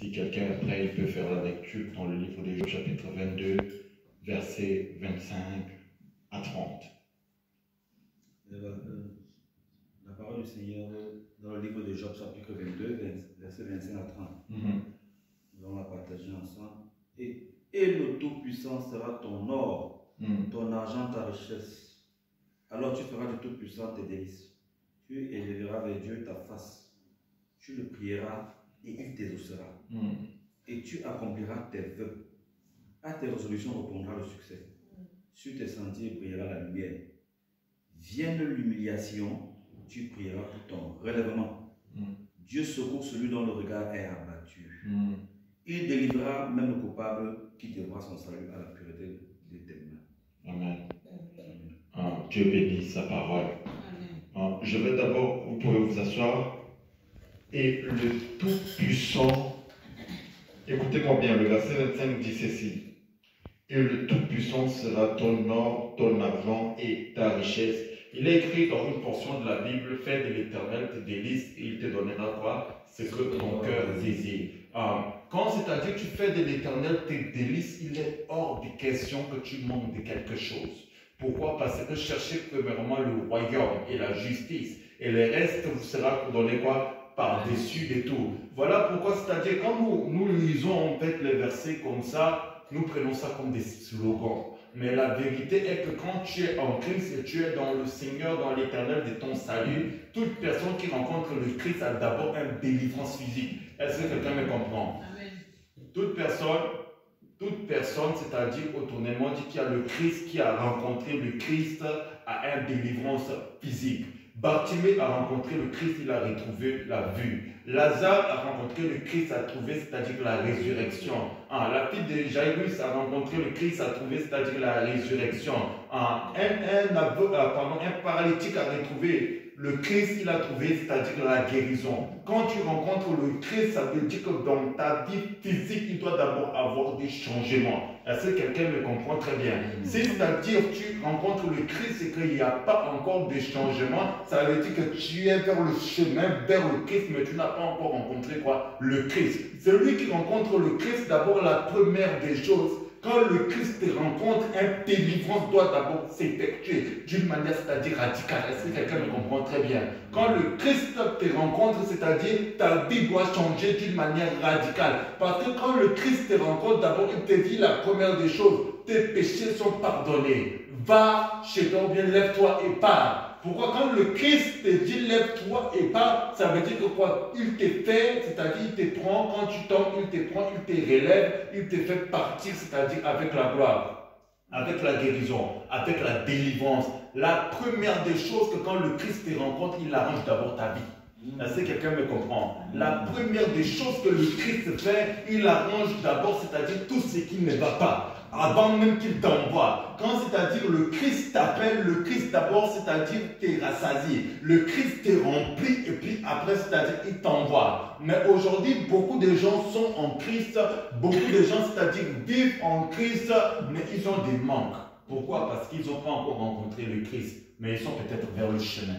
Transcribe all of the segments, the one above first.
Si quelqu'un après, il peut faire la lecture dans le livre de Job, chapitre 22, versets 25 à 30. La parole du Seigneur dans le livre de Job, chapitre 22, versets 25 à 30. Nous allons la partager ensemble. Et le Tout-Puissant sera ton or, ton argent, ta richesse. Alors tu feras du Tout-Puissant tes délices. Tu élèveras vers Dieu ta face. Tu le prieras et il t'exaucera. Et tu accompliras tes vœux. À tes résolutions répondra le succès. Sur tes sentiers brillera la lumière. Vienne l'humiliation, tu prieras pour ton relèvement. Dieu secourt celui dont le regard est abattu. Il délivrera même le coupable qui devra son salut à la pureté de tes mains. Amen. Dieu bénisse sa parole. Je vais d'abord, vous pouvez vous asseoir. Et le Tout-Puissant, écoutez-moi bien, le verset 25 dit ceci. Et le Tout-Puissant sera ton or, ton argent et ta richesse. Il est écrit dans une portion de la Bible, fais de l'Éternel tes délices et il te donnera quoi? Ce que ton cœur désire. Quand c'est-à-dire que tu fais de l'Éternel tes délices, il est hors de question que tu manques de quelque chose. Pourquoi? Parce que cherchez premièrement le royaume et la justice. Et le reste vous sera donné quoi? Par-dessus de tout. Voilà pourquoi, c'est-à-dire quand nous lisons en fait les versets comme ça, nous prenons ça comme des slogans. Mais la vérité est que quand tu es en Christ et tu es dans le Seigneur, dans l'Éternel de ton salut, toute personne qui rencontre le Christ a d'abord une délivrance physique. Est-ce que quelqu'un me comprend? Amen. Toute personne, c'est-à-dire autonomément dit qu'il y a le Christ, qui a rencontré le Christ, a une délivrance physique. Bartimée a rencontré le Christ, il a retrouvé la vue. Lazare a rencontré le Christ, a trouvé, c'est-à-dire la résurrection. La fille de Jairus a rencontré le Christ, a trouvé, c'est-à-dire la résurrection. Un paralytique a retrouvé le Christ, il a trouvé, c'est-à-dire la guérison. Quand tu rencontres le Christ, ça veut dire que dans ta vie physique, il doit d'abord avoir des changements. Est-ce que quelqu'un me comprend très bien? C'est-à-dire que tu rencontres le Christ et qu'il n'y a pas encore de changements, ça veut dire que tu es vers le chemin, vers le Christ, mais tu n'as pas encore rencontré quoi? Le Christ. Celui qui rencontre le Christ, d'abord la première des choses, quand le Christ te rencontre, une délivrance doit d'abord s'effectuer d'une manière, c'est-à-dire radicale. Est-ce que quelqu'un me comprend très bien? Quand le Christ te rencontre, c'est-à-dire ta vie doit changer d'une manière radicale. Parce que quand le Christ te rencontre, d'abord il te dit la première des choses, tes péchés sont pardonnés. Va chez toi ou bien lève-toi et pars. Pourquoi? Quand le Christ te dit lève-toi et pars, ça veut dire que quoi? Il te fait, c'est-à-dire il te prend, quand tu tombes, il te prend, il te relève, il te fait partir, c'est-à-dire avec la gloire, avec la guérison, avec la délivrance. La première des choses que quand le Christ te rencontre, il arrange d'abord ta vie. Est-ce que quelqu'un me comprend? La première des choses que le Christ fait, il arrange d'abord, c'est-à-dire tout ce qui ne va pas. Avant même qu'il t'envoie. Quand c'est-à-dire le Christ t'appelle, le Christ d'abord c'est-à-dire t'es rassasié. Le Christ t'est rempli et puis après c'est-à-dire il t'envoie. Mais aujourd'hui beaucoup de gens sont en Christ, beaucoup de gens c'est-à-dire vivent en Christ, mais ils ont des manques. Pourquoi? Parce qu'ils n'ont pas encore rencontré le Christ, mais ils sont peut-être vers le chemin.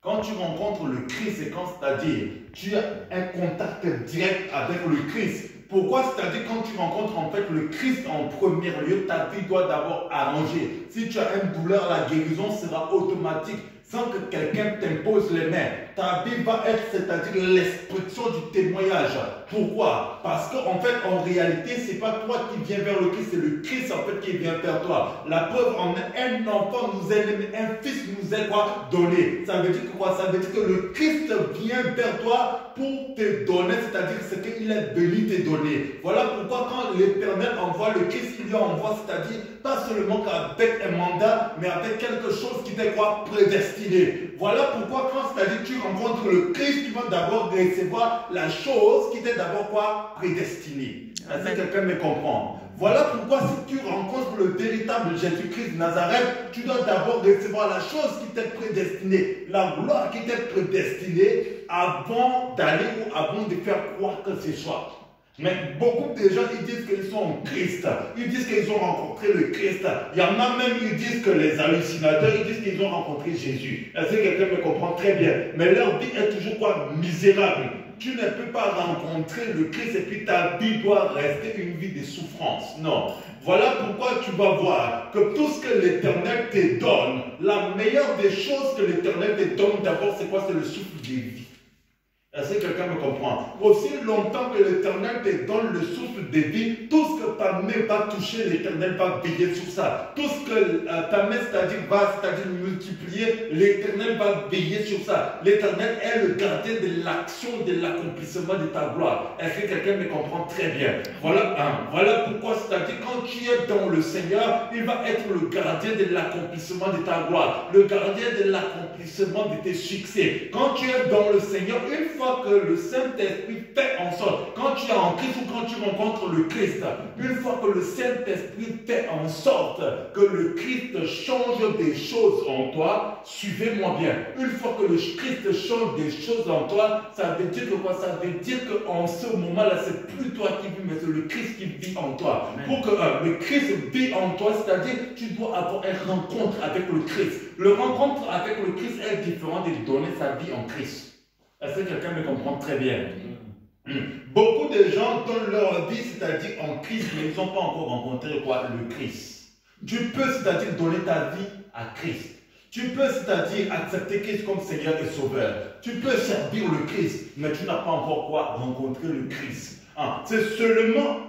Quand tu rencontres le Christ, c'est quand c'est-à-dire tu as un contact direct avec le Christ. Pourquoi? C'est-à-dire quand tu rencontres en fait le Christ en premier lieu, ta vie doit d'abord arranger. Si tu as une douleur, la guérison sera automatique sans que quelqu'un t'impose les mains. Ta vie va être, c'est-à-dire l'expression du témoignage. Pourquoi? Parce qu'en fait, en réalité, ce n'est pas toi qui viens vers le Christ, c'est le Christ en fait qui vient vers toi. La preuve, un enfant nous est donné, un fils nous est quoi? Donné. Ça veut dire que quoi? Ça veut dire que le Christ vient vers toi pour te donner, c'est-à-dire ce qu'il est venu te donner. Voilà pourquoi quand l'Éternel envoie le Christ, il lui envoie, c'est-à-dire pas seulement qu'avec un mandat, mais avec quelque chose qui t'est quoi? Prédestiné. Voilà pourquoi quand c'est-à-dire tu rencontres le Christ, tu vas d'abord recevoir la chose qui t'est d'abord quoi? Prédestinée. Est-ce que quelqu'un me comprend? Voilà pourquoi si tu rencontres le véritable Jésus-Christ de Nazareth, tu dois d'abord recevoir la chose qui t'est prédestinée, la gloire qui t'est prédestinée avant d'aller ou avant de faire quoi que ce soit. Mais beaucoup de gens, ils disent qu'ils sont en Christ. Ils disent qu'ils ont rencontré le Christ. Il y en a même, ils disent que les hallucinateurs, ils disent qu'ils ont rencontré Jésus. Est-ce que quelqu'un me comprend très bien? Mais leur vie est toujours quoi? Misérable. Tu ne peux pas rencontrer le Christ et puis ta vie doit rester une vie de souffrance. Non. Voilà pourquoi tu vas voir que tout ce que l'Éternel te donne, la meilleure des choses que l'Éternel te donne d'abord, c'est quoi? C'est le souffle de vie. Est-ce que quelqu'un me comprend? Aussi longtemps que l'Éternel te donne le souffle de vie, tout ce que ta main va toucher, l'Éternel va veiller sur ça. Tout ce que ta main, c'est-à-dire multiplier, l'Éternel va veiller sur ça. L'Éternel est le gardien de l'action, de l'accomplissement de ta gloire. Est-ce que quelqu'un me comprend très bien? Voilà Voilà pourquoi, c'est-à-dire quand tu es dans le Seigneur, il va être le gardien de l'accomplissement de ta gloire, le gardien de l'accomplissement de tes succès. Quand tu es dans le Seigneur, une fois que le Saint-Esprit fait en sorte, quand tu es en Christ ou quand tu rencontres le Christ, une fois que le Saint-Esprit fait en sorte que le Christ change des choses en toi, suivez-moi bien. Une fois que le Christ change des choses en toi, ça veut dire que quoi? Ça veut dire qu'en ce moment-là, c'est plus toi qui vis, mais c'est le Christ qui vit en toi. Amen. Pour que le Christ vit en toi, c'est-à-dire tu dois avoir une rencontre avec le Christ. Le rencontre avec le Christ est différent de donner sa vie en Christ. Est-ce que quelqu'un me comprend très bien? Beaucoup de gens donnent leur vie, c'est-à-dire en Christ, mais ils n'ont pas encore rencontré quoi? Le Christ. Tu peux, c'est-à-dire donner ta vie à Christ. Tu peux, c'est-à-dire accepter Christ comme Seigneur et Sauveur. Tu peux servir le Christ, mais tu n'as pas encore quoi? Rencontré le Christ. C'est seulement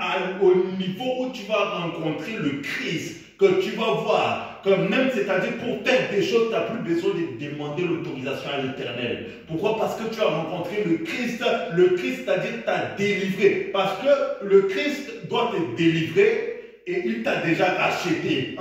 au niveau où tu vas rencontrer le Christ que tu vas voir que même, c'est-à-dire pour faire des choses, tu n'as plus besoin de demander l'autorisation à l'Éternel. Pourquoi? Parce que tu as rencontré le Christ, c'est-à-dire t'a délivré. Parce que le Christ doit te délivrer et il t'a déjà racheté.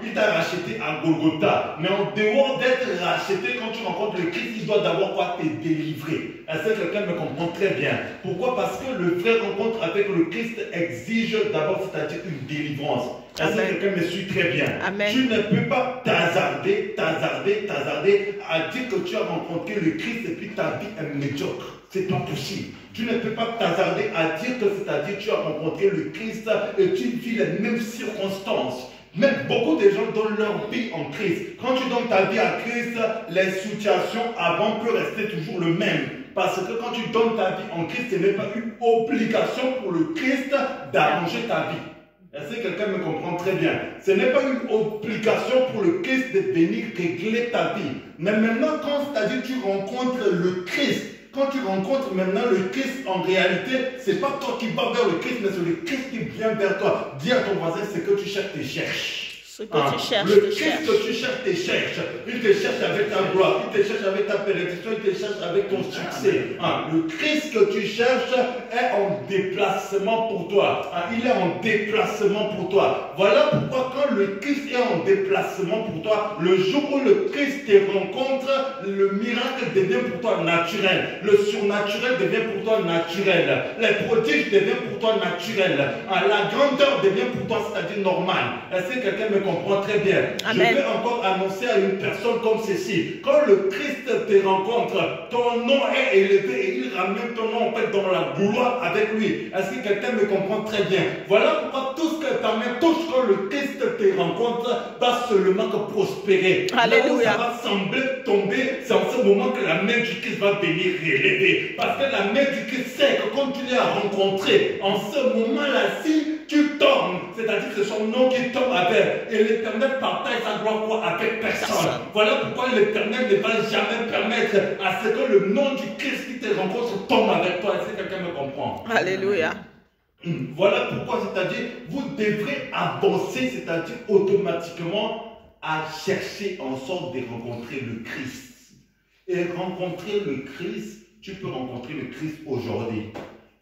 Il t'a racheté à Golgotha. Mais en dehors d'être racheté, quand tu rencontres le Christ, il doit d'abord quoi? Te délivrer. Est-ce que quelqu'un me comprend très bien? Pourquoi? Parce que le vrai rencontre avec le Christ exige d'abord, c'est-à-dire une délivrance. Est-ce que quelqu'un me suit très bien? Amen. Tu ne peux pas t'hasarder à dire que tu as rencontré le Christ et puis ta vie est médiocre. C'est pas possible. Tu ne peux pas t'hasarder à dire que, c'est-à-dire tu as rencontré le Christ et tu vis les mêmes circonstances. Même beaucoup de gens donnent leur vie en Christ. Quand tu donnes ta vie à Christ, les situations avant peuvent rester toujours le même. Parce que quand tu donnes ta vie en Christ, ce n'est pas une obligation pour le Christ d'arranger ta vie. Est-ce que quelqu'un me comprend très bien? Ce n'est pas une obligation pour le Christ de venir régler ta vie. Mais maintenant, quand c'est-à-dire tu rencontres le Christ, quand tu rencontres maintenant le Christ, en réalité, ce n'est pas toi qui vas vers le Christ, mais c'est le Christ qui vient vers toi. Dis à ton voisin, c'est que tu cherches, te cherches. Ce que tu cherches, le Christ que tu cherches, te cherche. Il te cherche avec ta gloire, il te cherche avec ta bénédiction, il te cherche avec ton succès. Le Christ que tu cherches est en déplacement pour toi. Il est en déplacement pour toi. Voilà pourquoi quand le Christ est en déplacement pour toi, le jour où le Christ te rencontre, le miracle devient pour toi naturel. Le surnaturel devient pour toi naturel. Les prodiges deviennent pour toi naturels. La grandeur devient pour toi, c'est-à-dire normal. Est-ce que quelqu'un me comprend très bien? Amen. Je vais encore annoncer à une personne comme ceci. Quand le Christ te rencontre, ton nom est élevé et il ramène ton nom en fait dans la gloire avec lui. Est-ce que quelqu'un me comprend très bien? Voilà pourquoi tout ce que ta main touche quand le Christ te rencontre va seulement que prospérer. Alléluia. Là où ça va sembler tomber, c'est en ce moment que la main du Christ va venir relever. Parce que la main du Christ sait que quand tu l'as rencontré, en ce moment-là, si tu tombes, c'est-à-dire que son nom qui tombe avec, et l'Éternel partage sa gloire avec personne. Voilà pourquoi l'Éternel ne va jamais permettre à ce que le nom du Christ qui te rencontre tombe avec toi. Est-ce que quelqu'un me comprend? Alléluia. Voilà pourquoi, c'est-à-dire, vous devrez avancer, c'est-à-dire automatiquement à chercher en sorte de rencontrer le Christ. Et rencontrer le Christ, tu peux rencontrer le Christ aujourd'hui.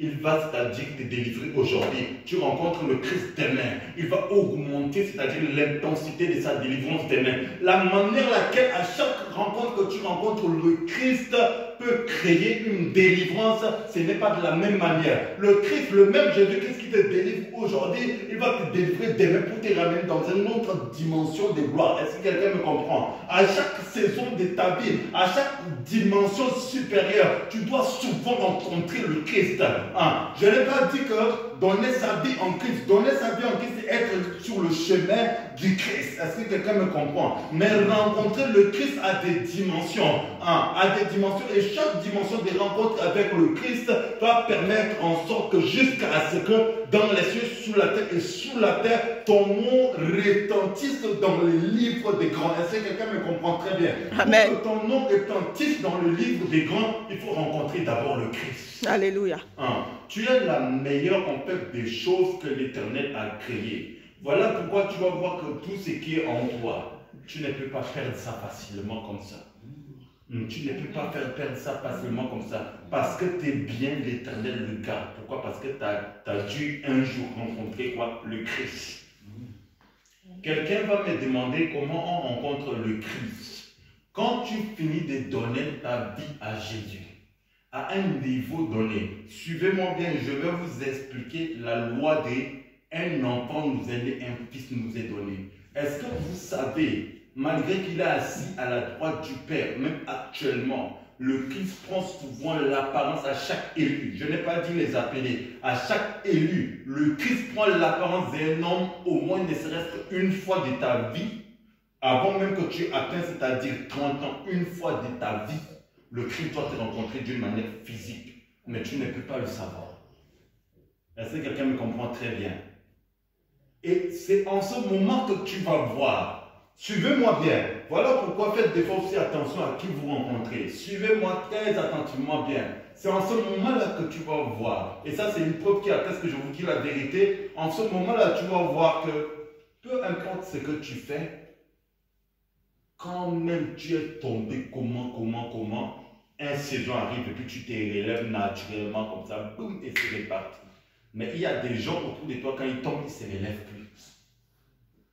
Il va, c'est-à-dire, te délivrer aujourd'hui. Tu rencontres le Christ demain. Il va augmenter, c'est-à-dire l'intensité de sa délivrance demain. La manière laquelle, à chaque rencontre que tu rencontres le Christ, peut créer une délivrance, ce n'est pas de la même manière. Le Christ, le même Jésus-Christ qui te délivre aujourd'hui, il va te délivrer demain pour te ramener dans une autre dimension de gloire. Est-ce que quelqu'un me comprend? À chaque saison de ta vie, à chaque dimension supérieure, tu dois souvent rencontrer le Christ. Hein? Je n'ai pas dit que donner sa vie en Christ, donner sa vie en Christ, c'est être sur le chemin du Christ. Est-ce que quelqu'un me comprend? Mais rencontrer le Christ a des dimensions. Hein? A des dimensions. Et chaque dimension des rencontres avec le Christ va permettre en sorte que jusqu'à ce que dans les cieux, sous la terre et sous la terre, ton nom retentisse dans les livres des grands. Est-ce que quelqu'un me comprend très bien? Amen. Pour que ton nom retentisse dans le livre des grands, il faut rencontrer d'abord le Christ. Alléluia. Hein? Tu es la meilleure en fait des choses que l'Éternel a créées. Voilà pourquoi tu vas voir que tout ce qui est en toi, tu ne peux pas perdre ça facilement comme ça. Tu ne peux pas perdre ça facilement comme ça. Parce que tu es bien, l'Éternel le garde. Pourquoi? Parce que tu as dû un jour rencontrer quoi? Le Christ. Quelqu'un va me demander comment on rencontre le Christ. Quand tu finis de donner ta vie à Jésus, à un niveau donné, suivez-moi bien, je vais vous expliquer la loi d'un enfant nous est né, un fils nous est donné. Est-ce que vous savez, malgré qu'il est assis à la droite du Père, même actuellement, le Christ prend souvent l'apparence à chaque élu. Je n'ai pas dit les appeler. À chaque élu, le Christ prend l'apparence d'un homme au moins ne serait-ce qu'une fois de ta vie, avant même que tu atteignes, c'est-à-dire 30 ans, une fois de ta vie, le Christ doit te rencontrer d'une manière physique. Mais tu ne peux pas le savoir. Est-ce que quelqu'un me comprend très bien? Et c'est en ce moment que tu vas voir. Suivez-moi bien. Voilà pourquoi faites des fois aussi attention à qui vous rencontrez. Suivez-moi très attentivement bien. C'est en ce moment-là que tu vas voir. Et ça, c'est une preuve qui atteste que je vous dis la vérité. En ce moment-là, tu vas voir que peu importe ce que tu fais, quand même tu es tombé comment, un saison arrive et puis tu te relèves naturellement comme ça, boum, et c'est reparti. Mais il y a des gens autour de toi, quand ils tombent, ils ne se relèvent plus.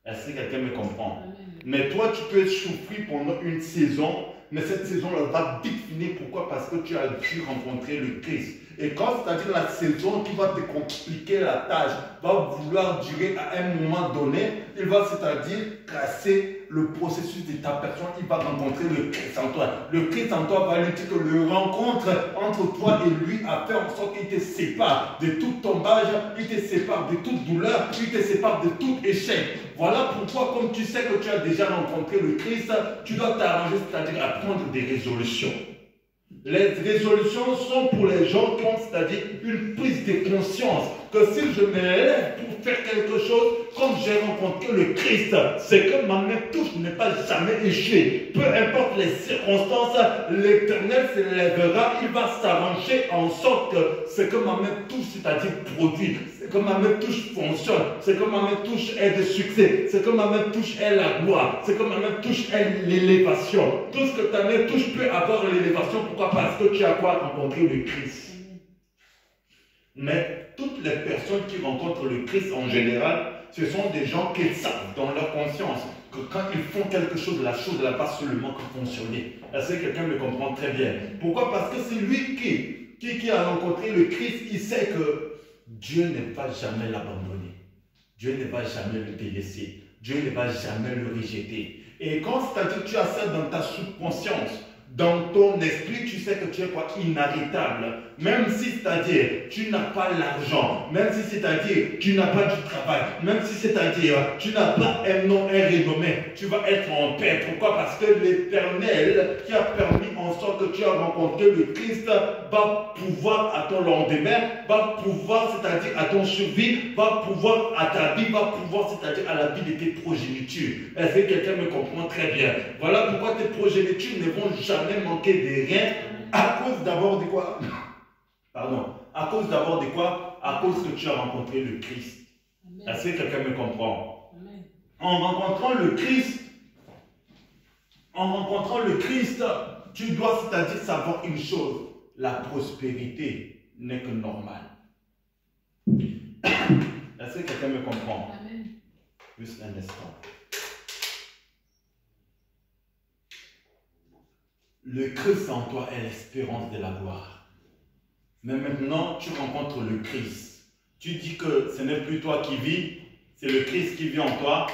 Est-ce que quelqu'un me comprend? Mais toi, tu peux souffrir pendant une saison, mais cette saison-là va vite finir. Pourquoi? Parce que tu as dû rencontrer le Christ. Et quand c'est-à-dire la saison qui va te compliquer la tâche, va vouloir durer à un moment donné, il va c'est-à-dire casser le processus de ta personne, il va rencontrer le Christ en toi. Le Christ en toi va lui dire que le rencontre entre toi et lui a fait en sorte qu'il te sépare de tout tombage, il te sépare de toute douleur, il te sépare de tout échec. Voilà pourquoi, comme tu sais que tu as déjà rencontré le Christ, tu dois t'arranger, c'est-à-dire à prendre des résolutions. Les résolutions sont pour les gens qui ont, c'est-à-dire une prise de conscience que si je me lève pour faire quelque chose, comme j'ai rencontré le Christ, c'est que ma main touche ne pas jamais échouer. Peu importe les circonstances, l'Éternel se lèvera, il va s'arranger en sorte que ce que ma main touche, c'est-à-dire produit, ce que ma main touche fonctionne, ce que ma main touche est de succès, ce que ma main touche est la gloire, ce que ma main touche est l'élévation. Tout ce que ta main touche peut avoir l'élévation. Pourquoi? Parce que tu as quoi? Rencontrer le Christ. Mais toutes les personnes qui rencontrent le Christ en général, ce sont des gens qui savent dans leur conscience que quand ils font quelque chose, la chose ne va pas seulement fonctionner. Est-ce que quelqu'un me comprend très bien? Pourquoi? Parce que c'est lui qui a rencontré le Christ, il sait que Dieu ne va jamais l'abandonner. Dieu ne va jamais le délaisser. Dieu ne va jamais le rejeter. Et quand c'est-à-dire tu as ça dans ta subconscience, dans ton esprit, tu sais que tu es quoi? Inarrêtable. Même si c'est-à-dire tu n'as pas l'argent, même si c'est-à-dire tu n'as pas du travail, même si c'est-à-dire tu n'as pas un nom, un renommé, tu vas être en paix. Pourquoi? Parce que l'Éternel qui a permis en sorte que tu as rencontré le Christ va pouvoir à ton lendemain, va pouvoir c'est-à-dire à ton survie, va pouvoir à ta vie, va pouvoir c'est-à-dire à la vie de tes progénitures. Est-ce que quelqu'un me comprend très bien? Voilà pourquoi tes progénitures ne vont jamais manquer de rien à cause d'abord de quoi? Pardon. À cause d'abord de quoi? À cause que tu as rencontré le Christ. Est-ce que quelqu'un me comprend? Amen. En rencontrant le Christ, tu dois c'est-à-dire savoir une chose. La prospérité n'est que normale. Est-ce que quelqu'un me comprend? Amen. Juste un instant. le Christ en toi est l'espérance de la gloire. Mais maintenant, tu rencontres le Christ. Tu dis que ce n'est plus toi qui vis, c'est le Christ qui vit en toi.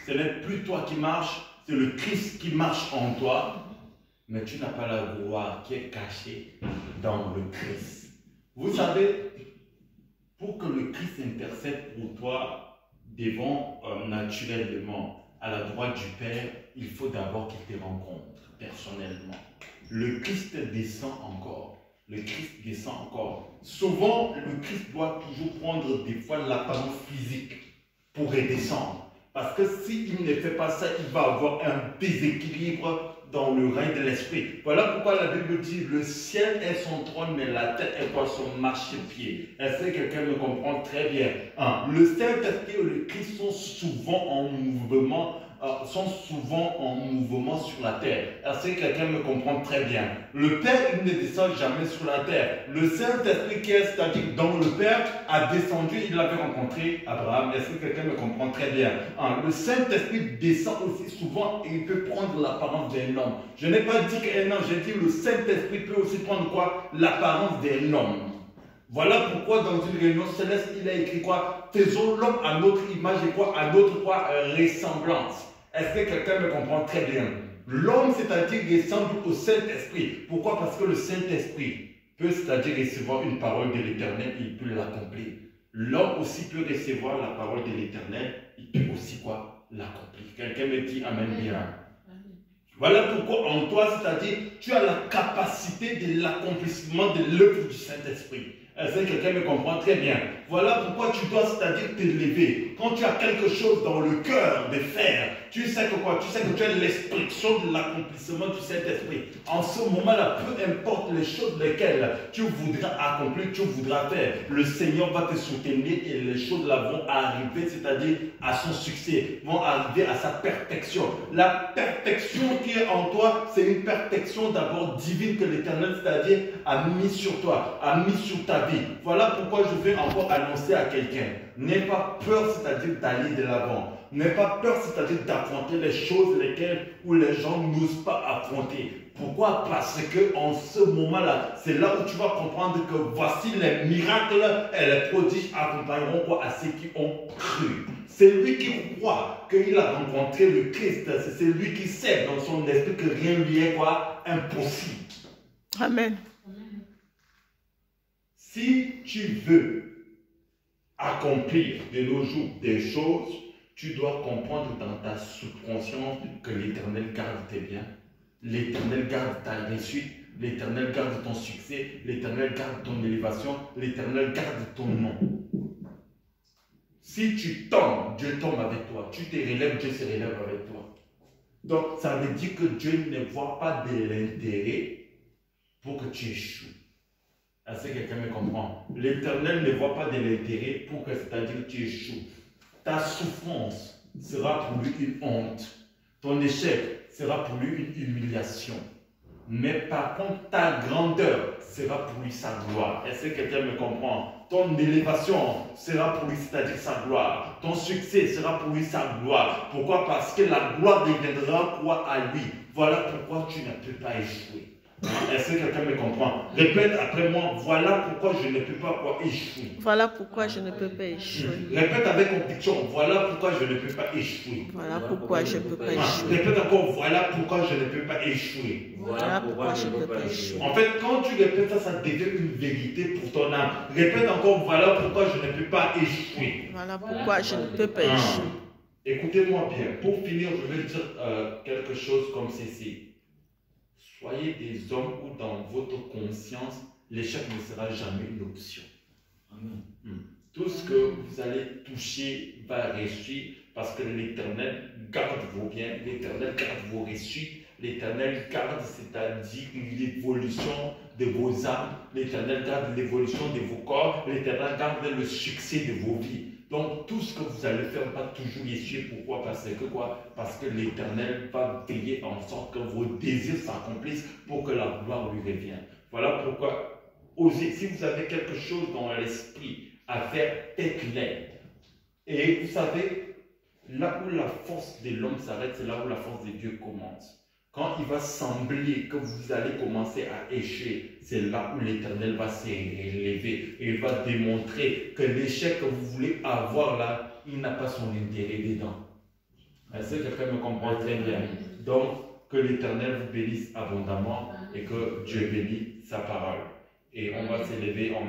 Ce n'est plus toi qui marches, c'est le Christ qui marche en toi. Mais tu n'as pas la gloire qui est cachée dans le Christ. Vous savez, pour que le Christ intercède pour toi devant naturellement à la droite du Père, il faut d'abord qu'il te rencontre personnellement. Le Christ descend encore. Le Christ descend encore. Souvent, le Christ doit toujours prendre des fois l'apparence physique pour redescendre. Parce que s'il ne fait pas ça, il va avoir un déséquilibre dans le règne de l'esprit. Voilà pourquoi la Bible dit le ciel est son trône, mais la terre est quoi? Son marchepied. Est-ce que quelqu'un me comprend très bien? Le Saint-Esprit et le Christ sont souvent en mouvement sur la terre. Est-ce que quelqu'un me comprend très bien? Le Père, il ne descend jamais sur la terre. Le Saint-Esprit qui est statique dans le Père a descendu, il avait rencontré Abraham. Est-ce que quelqu'un me comprend très bien? Le Saint-Esprit descend aussi souvent et il peut prendre l'apparence d'un homme. Je n'ai pas dit qu'un homme, j'ai dit le Saint-Esprit peut aussi prendre quoi? L'apparence d'un homme. Voilà pourquoi dans une réunion céleste, il a écrit quoi? Faisons l'homme à notre image et quoi? À notre quoi? Ressemblance. Est-ce que quelqu'un me comprend très bien? L'homme, c'est-à-dire, ressemble au Saint-Esprit. Pourquoi? Parce que le Saint-Esprit peut, c'est-à-dire, recevoir une parole de l'Éternel et il peut l'accomplir. L'homme aussi peut recevoir la parole de l'Éternel, il peut aussi quoi? L'accomplir. Quelqu'un me dit Amen bien. Voilà pourquoi en toi, c'est-à-dire, tu as la capacité de l'accomplissement de l'œuvre du Saint-Esprit. Est-ce que quelqu'un me comprend très bien? Voilà pourquoi tu dois, c'est-à-dire, t'élever. Quand tu as quelque chose dans le cœur de faire, tu sais que quoi? Tu sais que tu as l'expression de l'accomplissement du Saint-Esprit. En ce moment-là, peu importe les choses lesquelles tu voudras accomplir, tu voudras faire, le Seigneur va te soutenir et les choses là vont arriver, c'est-à-dire à son succès, vont arriver à sa perfection. La perfection qui est en toi, c'est une perfection d'abord divine que l'Éternel, c'est-à-dire, a mis sur toi, a mis sur ta vie. Voilà pourquoi je vais encore annoncer à quelqu'un, n'aie pas peur, c'est-à-dire d'aller de l'avant. N'aie pas peur, c'est-à-dire d'affronter les choses où les gens n'osent pas affronter. Pourquoi? Parce que en ce moment-là, c'est là où tu vas comprendre que voici les miracles et les prodiges accompagneront quoi à ceux qui ont cru. C'est lui qui croit qu'il a rencontré le Christ. C'est celui qui sait dans son esprit que rien lui est quoi impossible. Amen. Si tu veux accomplir de nos jours des choses, tu dois comprendre dans ta subconscience que l'Éternel garde tes biens, l'Éternel garde ta réussite, l'Éternel garde ton succès, l'Éternel garde ton élévation, l'Éternel garde ton nom. Si tu tombes, Dieu tombe avec toi. Tu te relèves, Dieu se relève avec toi. Donc, ça veut dire que Dieu ne voit pas de l'intérêt pour que tu échoues. Est-ce que quelqu'un me comprend? L'Éternel ne voit pas de l'intérêt pour que, c'est-à-dire que tu échoues. Ta souffrance sera pour lui une honte. Ton échec sera pour lui une humiliation. Mais par contre, ta grandeur sera pour lui sa gloire. Est-ce que quelqu'un me comprend? Ton élévation sera pour lui, c'est-à-dire sa gloire. Ton succès sera pour lui sa gloire. Pourquoi? Parce que la gloire deviendra quoi à lui. Voilà pourquoi tu ne peux pas échouer. Est-ce que quelqu'un me comprend? Répète après moi, voilà pourquoi je ne peux pas quoi échouer. Voilà pourquoi je ne peux pas échouer. Répète avec conviction, voilà pourquoi je ne peux pas échouer. Voilà pourquoi je ne peux pas échouer. Répète encore, voilà pourquoi je ne peux pas échouer. Voilà pourquoi je ne peux pas échouer. En fait, quand tu répètes ça, ça devient une vérité pour ton âme. Répète encore, voilà pourquoi je ne peux pas échouer. Voilà pourquoi je ne peux pas échouer. Écoutez-moi bien, pour finir, je vais dire quelque chose comme ceci. Soyez des hommes où dans votre conscience, l'échec ne sera jamais une option. Amen. Tout ce que vous allez toucher va réussir parce que l'Éternel garde vos biens, l'Éternel garde vos réussites, l'Éternel garde, c'est-à-dire l'évolution de vos âmes, l'Éternel garde l'évolution de vos corps, l'Éternel garde le succès de vos vies. Donc, tout ce que vous allez faire va toujours réussir. Pourquoi? Parce que quoi? Parce que l'Éternel va veiller en sorte que vos désirs s'accomplissent pour que la gloire lui revienne. Voilà pourquoi, osez, si vous avez quelque chose dans l'esprit à faire, faites-le. Et vous savez, là où la force de l'homme s'arrête, c'est là où la force de Dieu commence. Quand il va sembler que vous allez commencer à échouer, c'est là où l'Éternel va s'élever et il va démontrer que l'échec que vous voulez avoir là, il n'a pas son intérêt dedans. Est-ce que quelqu'un me comprend très bien? Donc, que l'Éternel vous bénisse abondamment et que Dieu bénisse sa parole. Et on va s'élever en